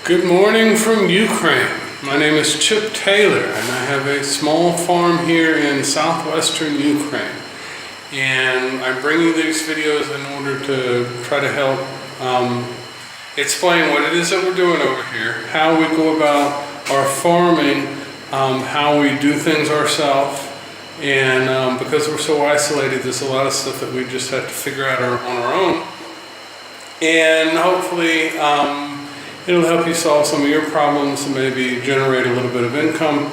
Good morning from Ukraine. My name is Chip Taylor and I have a small farm here in southwestern Ukraine. And I'm bringing these videos in order to try to help explain what it is that we're doing over here, how we go about our farming, how we do things ourselves. And because we're so isolated, there's a lot of stuff that we just have to figure out on our own. And hopefully it'll help you solve some of your problems and maybe generate a little bit of income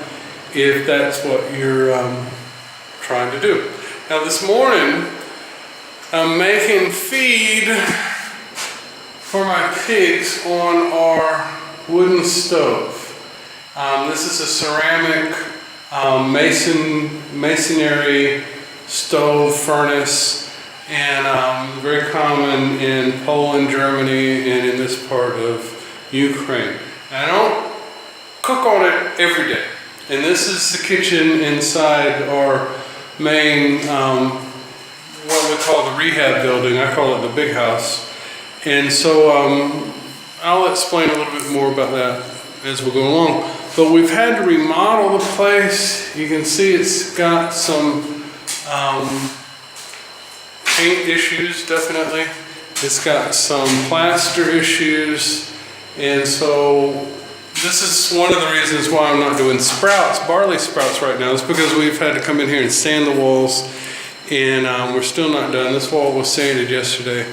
if that's what you're trying to do. Now this morning, I'm making feed for my pigs on our wooden stove. This is a ceramic masonry stove furnace, and very common in Poland, Germany, and in this part of Ukraine. I don't cook on it every day. And this is the kitchen inside our main, what we call the rehab building. I call it the big house. And so I'll explain a little bit more about that as we go along. But we've had to remodel the place. You can see it's got some paint issues, definitely. It's got some plaster issues. And so this is one of the reasons why I'm not doing barley sprouts right now. It's because we've had to come in here and sand the walls, and we're still not done. This wall was sanded yesterday.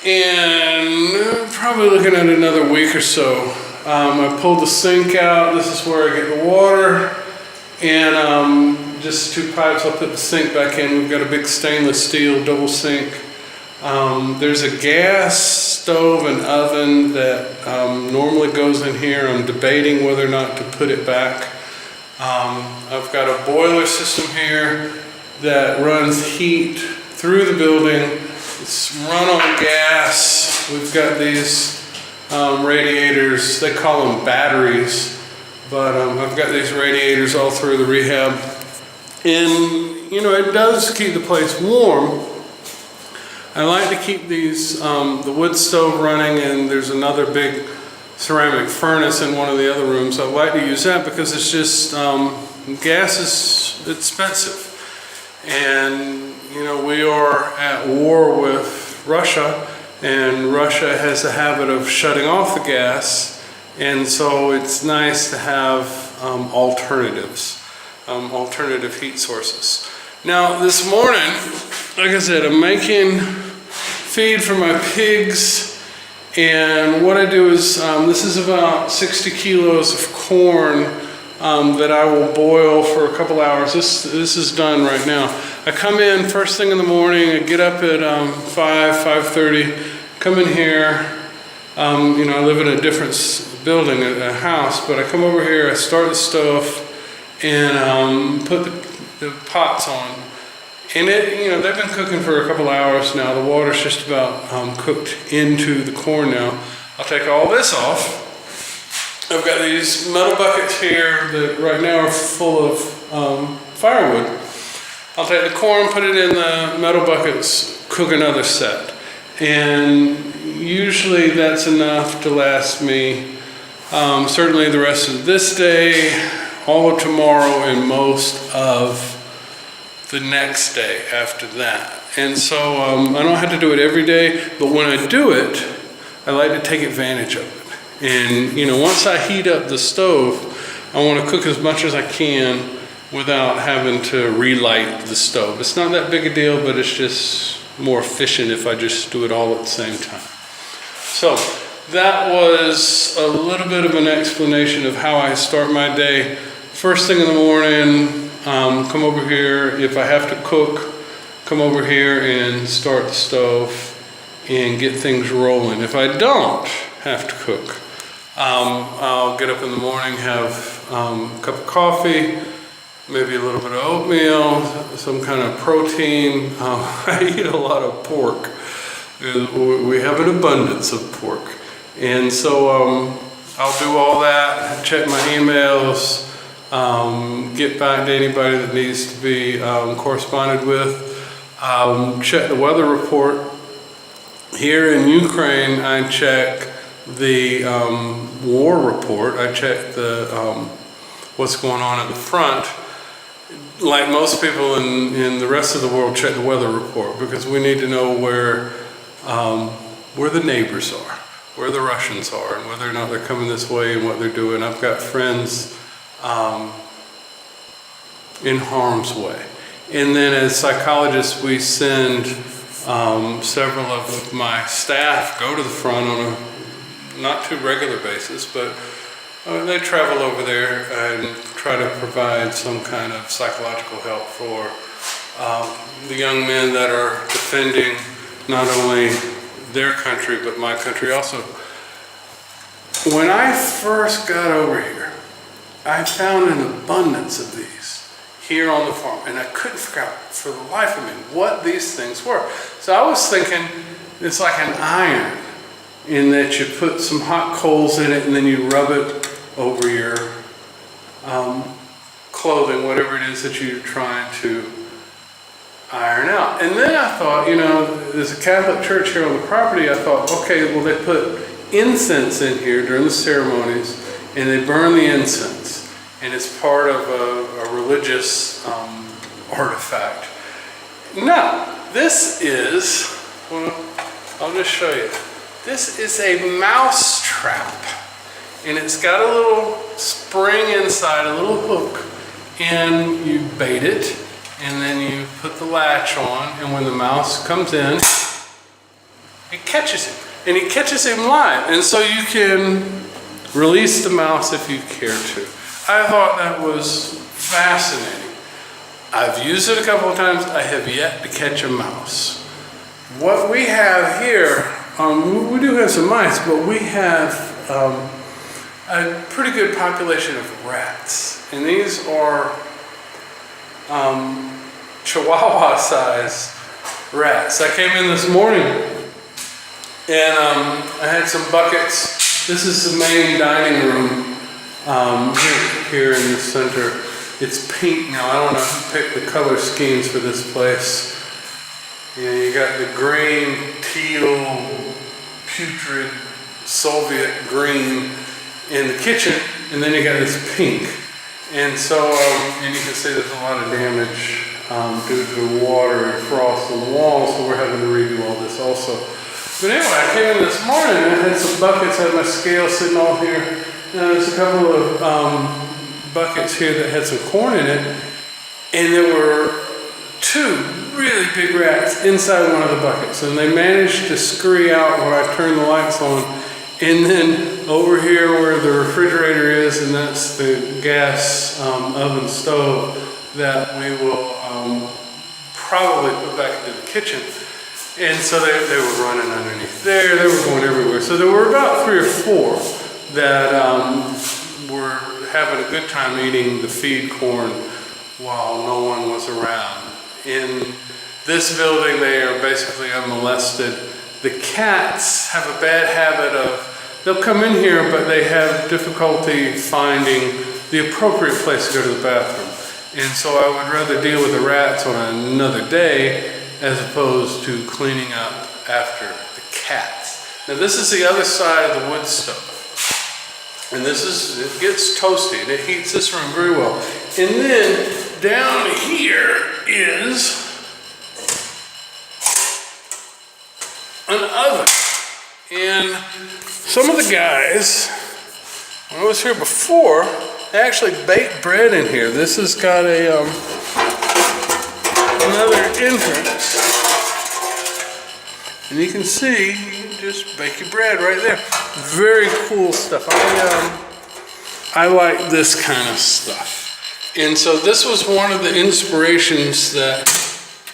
And probably looking at another week or so. I pulled the sink out. This is where I get the water. And just 2 pipes, I'll put the sink back in. We've got a big stainless steel double sink. There's a gas stove and oven that normally goes in here. I'm debating whether or not to put it back. I've got a boiler system here that runs heat through the building. It's run on gas. We've got these radiators, they call them batteries, but I've got these radiators all through the rehab. And, you know, it does keep the place warm. I like to keep these, the wood stove running, and there's another big ceramic furnace in one of the other rooms. I like to use that because it's just, gas is expensive. And, you know, we are at war with Russia, and Russia has a habit of shutting off the gas. And so it's nice to have alternatives, alternative heat sources. Now this morning, like I said, I'm making feed for my pigs, and what I do is, this is about 60 kilos of corn that I will boil for a couple hours. This is done right now. I come in first thing in the morning, I get up at 5:30, come in here, you know, I live in a different building, a house, but I come over here, I start the stove, and put the pots on. And you know, they've been cooking for a couple hours now. The water's just about cooked into the corn now. I'll take all this off. I've got these metal buckets here that right now are full of firewood. I'll take the corn, put it in the metal buckets, cook another set. And usually that's enough to last me certainly the rest of this day, all of tomorrow, and most of the next day after that. And so I don't have to do it every day, but when I do it, I like to take advantage of it. And you know, once I heat up the stove, I want to cook as much as I can without having to relight the stove. It's not that big a deal, but it's just more efficient if I just do it all at the same time. So that was a little bit of an explanation of how I start my day. First thing in the morning, come over here. If I have to cook, come over here and start the stove and get things rolling. If I don't have to cook, I'll get up in the morning, have a cup of coffee, maybe a little bit of oatmeal, some kind of protein. I eat a lot of pork. We have an abundance of pork. And so I'll do all that, check my emails, get back to anybody that needs to be corresponded with, check the weather report. Here in Ukraine, I check the war report. I checked the what's going on at the front. Like most people in the rest of the world, check the weather report, because we need to know where the neighbors are, where the Russians are, and whether or not they're coming this way and what they're doing. I've got friends in harm's way. And then as psychologists, we send several of my staff go to the front on a not too regular basis, but they travel over there and try to provide some kind of psychological help for the young men that are defending not only their country, but my country also. When I first got over here, I found an abundance of these here on the farm, and I couldn't figure out for the life of me what these things were. So I was thinking it's like an iron, in that you put some hot coals in it and then you rub it over your clothing, whatever it is that you're trying to iron out. And then I thought, you know, there's a Catholic church here on the property. I thought, okay, well, they put incense in here during the ceremonies, and they burn the incense, and it's part of a religious artifact. No, this is, well, I'll just show you. This is a mouse trap, and it's got a little spring inside, a little hook, and you bait it, and then you put the latch on, and when the mouse comes in, it catches him, and it catches him live, and so you can release the mouse if you care to. I thought that was fascinating. I've used it a couple of times. I have yet to catch a mouse. What we have here, we do have some mice, but we have a pretty good population of rats. And these are Chihuahua-sized rats. I came in this morning and I had some buckets. This is the main dining room here in the center. It's pink now. I don't know who picked the color schemes for this place. You know, you got the green, teal, putrid Soviet green in the kitchen, and then you got this pink. And so, and you can see there's a lot of damage due to water and frost on the walls, so we're having to redo all this also. But anyway, I came in this morning and I had some buckets, I had my scale sitting all here, and there's a couple of buckets here that had some corn in it, and there were two really big rats inside one of the buckets, and they managed to scurry out when I turned the lights on. And then over here where the refrigerator is, and that's the gas oven stove that we will probably put back into the kitchen. And so they were running underneath there, they were going everywhere. So there were about 3 or 4 that were having a good time eating the feed corn while no one was around. In this building, they are basically unmolested. The cats have a bad habit of, they'll come in here, but they have difficulty finding the appropriate place to go to the bathroom. And so I would rather deal with the rats on another day as opposed to cleaning up after the cats. Now this is the other side of the wood stove. And it gets toasty and it heats this room very well. And then down here is an oven. And some of the guys, when I was here before, they actually baked bread in here. This has got a another entrance. And you can see, you can just bake your bread right there. Very cool stuff. I like this kind of stuff. And so this was one of the inspirations that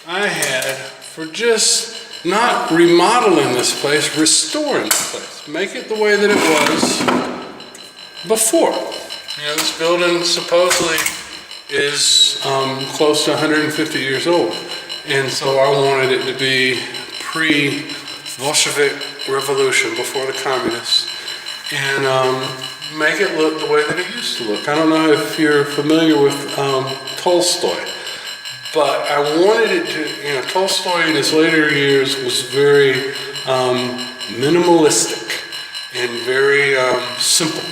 I had for just not remodeling this place, restoring this place. Make it the way that it was before. You know, this building supposedly is close to 150 years old. And so I wanted it to be pre-Bolshevik revolution, before the communists, and make it look the way that it used to look. I don't know if you're familiar with Tolstoy, but I wanted it to, you know, Tolstoy in his later years was very minimalistic. and very simple.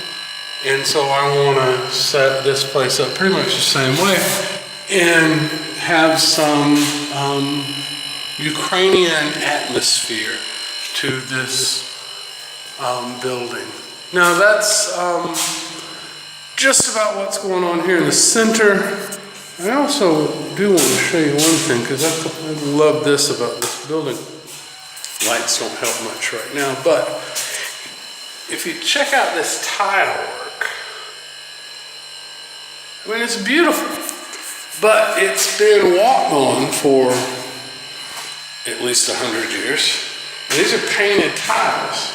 And so I want to set this place up pretty much the same way and have some Ukrainian atmosphere to this building. Now that's just about what's going on here in the center. I also do want to show you one thing, because I love this about this building. Lights don't help much right now, but if you check out this tile work, I mean, it's beautiful, but it's been walked on for at least 100 years. And these are painted tiles.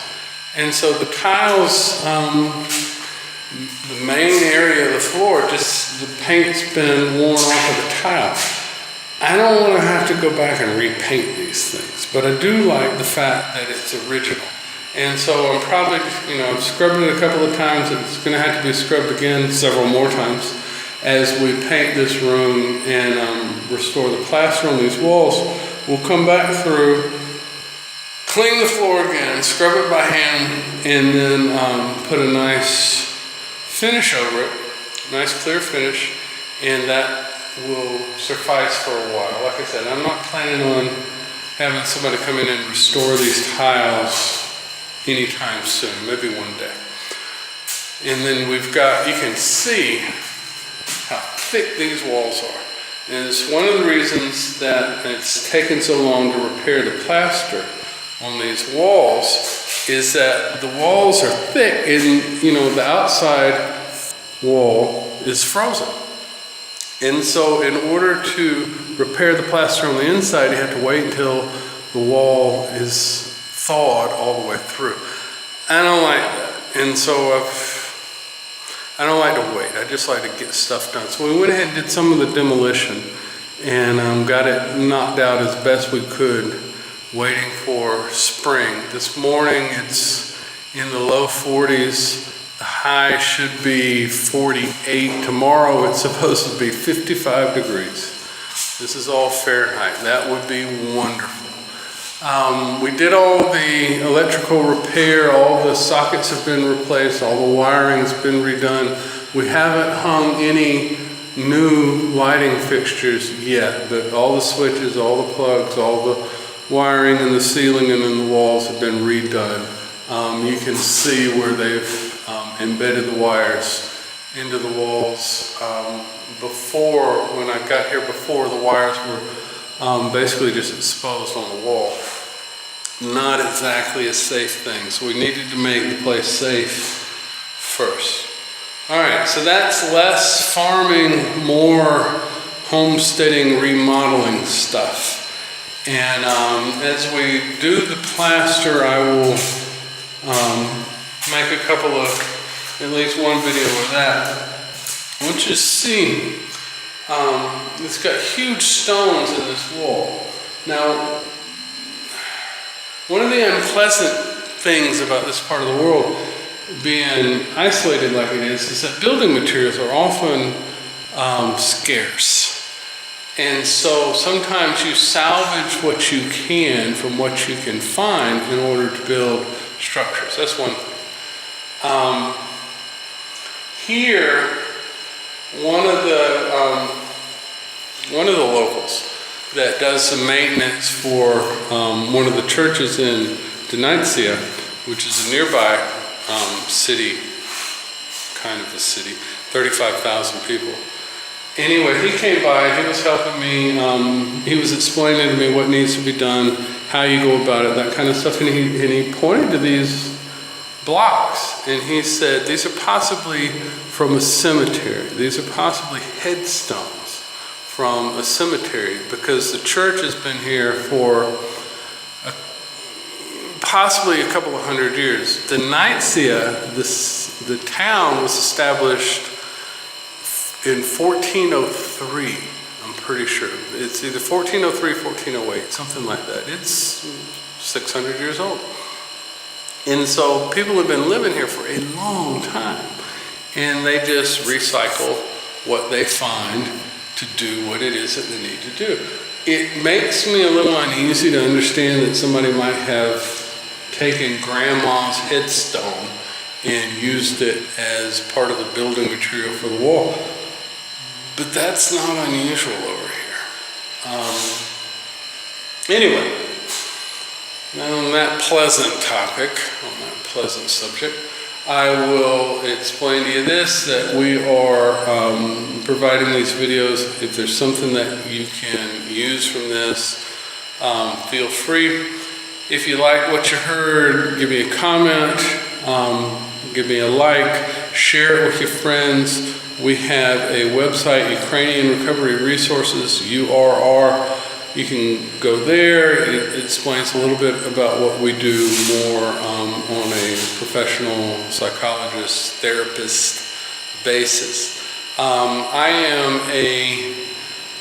And so the tiles, the main area of the floor, just the paint's been worn off of the tile. I don't want to have to go back and repaint these things, but I do like the fact that it's original. And so I'm probably, I've scrubbed it a couple of times. It's going to have to be scrubbed again several more times as we paint this room and restore the plaster on these walls. We'll come back through, clean the floor again, scrub it by hand, and then put a nice finish over it, nice clear finish, and that will suffice for a while. Like I said, I'm not planning on having somebody come in and restore these tiles anytime soon, maybe one day. And then we've got, you can see how thick these walls are. And it's one of the reasons that it's taken so long to repair the plaster on these walls, is that the walls are thick and, the outside wall is frozen. And so in order to repair the plaster on the inside, you have to wait until the wall is thawed all the way through. I don't like that. And so I don't like to wait. I just like to get stuff done. So we went ahead and did some of the demolition and got it knocked out as best we could, waiting for spring. This morning it's in the low 40s. The high should be 48. Tomorrow it's supposed to be 55 degrees. This is all Fahrenheit. That would be wonderful. We did all the electrical repair. All the sockets have been replaced. All the wiring's been redone. We haven't hung any new lighting fixtures yet, but all the switches, all the plugs, all the wiring in the ceiling and in the walls have been redone. You can see where they've embedded the wires into the walls. Before, when I got here before, the wires were basically just exposed on the wall. Not exactly a safe thing, so we needed to make the place safe first. All right, so that's less farming, more homesteading, remodeling stuff. And as we do the plaster, I will make a couple of, at least one video of that. I want you to see, it's got huge stones in this wall. Now, one of the unpleasant things about this part of the world, being isolated like it is that building materials are often scarce. And so sometimes you salvage what you can from what you can find in order to build structures. That's one thing. Here, one of the locals that does some maintenance for one of the churches in Denizia, which is a nearby city, kind of a city, 35,000 people. Anyway, he came by, he was helping me, he was explaining to me what needs to be done, how you go about it, that kind of stuff, and he pointed to these blocks, and he said, these are possibly from a cemetery. These are possibly headstones from a cemetery, because the church has been here for possibly a couple of 100 years. Denizia, the town was established in 1403, I'm pretty sure. It's either 1403, 1408, something like that. It's 600 years old. And so people have been living here for a long time, and they just recycle what they find to do what it is that they need to do. It makes me a little uneasy to understand that somebody might have taken grandma's headstone and used it as part of the building material for the wall. But that's not unusual over here. Anyway, on that pleasant topic, on that pleasant subject, I will explain to you this, that we are providing these videos. If there's something that you can use from this, feel free. If you like what you heard, give me a comment, give me a like, share it with your friends. We have a website, Ukrainian Recovery Resources, URR. You can go there. It explains a little bit about what we do more on a professional psychologist, therapist basis. I am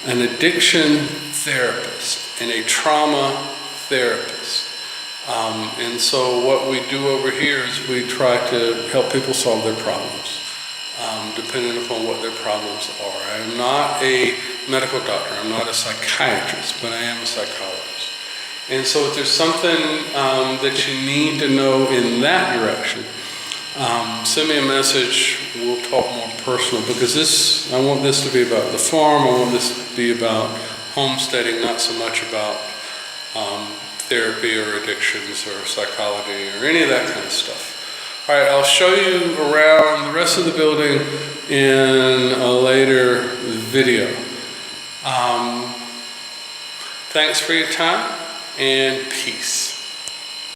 an addiction therapist and a trauma therapist. And so what we do over here is we try to help people solve their problems, depending upon what their problems are. I am not a medical doctor, I'm not a psychiatrist, but I am a psychologist. And so if there's something that you need to know in that direction, send me a message. We'll talk more personal, because I want this to be about the farm. I want this to be about homesteading, not so much about therapy or addictions or psychology or any of that kind of stuff. All right, I'll show you around the rest of the building in a later video. Thanks for your time, and peace.